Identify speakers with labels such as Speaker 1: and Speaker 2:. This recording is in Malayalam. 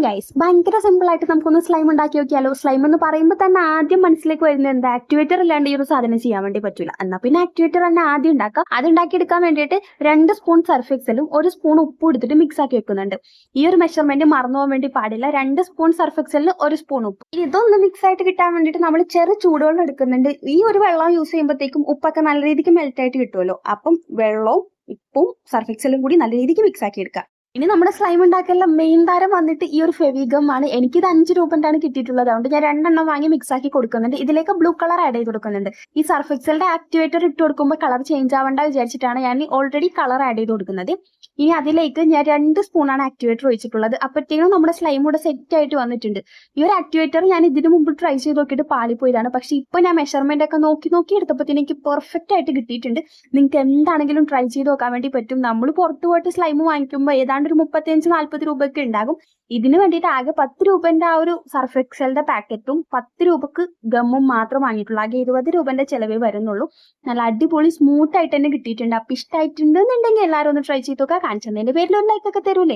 Speaker 1: ഗൈസ്, ഭയങ്കര സിമ്പിൾ ആയിട്ട് നമുക്കൊന്ന് സ്ലൈം ഉണ്ടാക്കി നോക്കിയാലോ. സ്ലൈം എന്ന് പറയുമ്പോൾ തന്നെ ആദ്യം മനസ്സിലേക്ക് വരുന്നത് എന്താ, ആക്ടിവേറ്റർ ഇല്ലാണ്ട് ഈ ഒരു സാധനം ചെയ്യാൻ വേണ്ടി പറ്റില്ല. എന്നാൽ പിന്നെ ആക്ടിവേറ്റർ തന്നെ ആദ്യം ഉണ്ടാക്കാം. അത് ഉണ്ടാക്കിയെടുക്കാൻ വേണ്ടിയിട്ട് 2 സ്പൂൺ സർഫ് എക്സലും 1 സ്പൂൺ ഉപ്പും എടുത്തിട്ട് മിക്സ് ആക്കി വെക്കുന്നുണ്ട്. ഈ ഒരു മെഷർമെന്റ് മറന്നു പോകാൻ വേണ്ടി പാടില്ല. 2 സ്പൂൺ സർഫ് എക്സലിന് 1 സ്പൂൺ ഉപ്പ്. ഇതൊന്ന് മിക്സ് ആയിട്ട് കിട്ടാൻ വേണ്ടിയിട്ട് നമ്മൾ ചെറു ചൂടുവെള്ളം എടുക്കുന്നുണ്ട്. ഈ ഒരു വെള്ളം യൂസ് ചെയ്യുമ്പോഴത്തേക്കും ഉപ്പൊക്കെ നല്ല രീതിക്ക് മെൽറ്റ് ആയിട്ട് കിട്ടുമല്ലോ. അപ്പം വെള്ളവും ഉപ്പും സർഫ് എക്സലും കൂടി നല്ല രീതിക്ക് മിക്സ് ആക്കി എടുക്കാം. ഇനി നമ്മുടെ സ്ലൈം ഉണ്ടാക്കാനുള്ള മെയിൻ താരം വന്നിട്ട് ഈ ഒരു ഫെവിഗം ആണ്. എനിക്കിത് 5 രൂപൻ്റാണ് കിട്ടിയിട്ടുള്ളത്. അതുകൊണ്ട് ഞാൻ 2 എണ്ണം വാങ്ങി മിക്സ് ആക്കി കൊടുക്കുന്നുണ്ട്. ഇതിലേക്ക് ബ്ലൂ കളർ ആഡ് ചെയ്ത് കൊടുക്കുന്നുണ്ട്. ഈ സർഫ് എക്സലിന്റെ ആക്ടിവേറ്റർ ഇട്ട് കൊടുക്കുമ്പോൾ കളർ ചേഞ്ച് ആവേണ്ട വിചാരിച്ചിട്ടാണ് ഞാൻ ഓൾറെഡി കളർ ആഡ് ചെയ്ത് കൊടുക്കുന്നത്. ഇനി അതിലേക്ക് ഞാൻ 2 സ്പൂണാണ് ആക്ടിവേറ്റർ ഒഴിച്ചിട്ടുള്ളത്. അപ്പോഴത്തേക്കും നമ്മുടെ സ്ലൈം കൂടെ സെറ്റ് ആയിട്ട് വന്നിട്ടുണ്ട്. ഈ ഒരു ആക്ടിവേറ്റർ ഞാൻ ഇതിനു മുമ്പ് ട്രൈ ചെയ്ത് നോക്കിയിട്ട് പാളിപ്പോയതാണ്. പക്ഷെ ഇപ്പോൾ ഞാൻ മെഷർമെന്റ് ഒക്കെ നോക്കി എടുത്തപ്പോൾ എനിക്ക് പെർഫെക്റ്റ് ആയിട്ട് കിട്ടിയിട്ടുണ്ട്. നിങ്ങൾക്ക് എന്താണെങ്കിലും ട്രൈ ചെയ്ത് നോക്കാൻ വേണ്ടി പറ്റും. നമ്മൾ പുറത്ത് പോയിട്ട് സ്ലൈം വാങ്ങിക്കുമ്പോൾ ഏതാണ്ട് ഒരു 35-40 രൂപയ്ക്ക് ഉണ്ടാകും. ഇതിന് വേണ്ടിയിട്ട് ആകെ 10 രൂപന്റെ ആ ഒരു സർഫ് എക്സലിന്റെ പാക്കറ്റും 10 രൂപക്ക് ഗമ്മും മാത്രം വാങ്ങിയിട്ടുള്ളൂ. ആകെ 20 രൂപന്റെ ചിലവേ വരുന്നുള്ളൂ. നല്ല അടിപൊളി സ്മൂത്ത് ആയിട്ട് തന്നെ കിട്ടിയിട്ടുണ്ട്. അപ്പൊ ഇഷ്ടമായിട്ടുണ്ടെന്നുണ്ടെങ്കിൽ എല്ലാവരും ഒന്ന് ട്രൈ ചെയ്ത് നോക്കുക. കാണിച്ചതിന്റെ പേരിൽ ഒരു ലൈക്ക് ഒക്കെ തരൂലേ.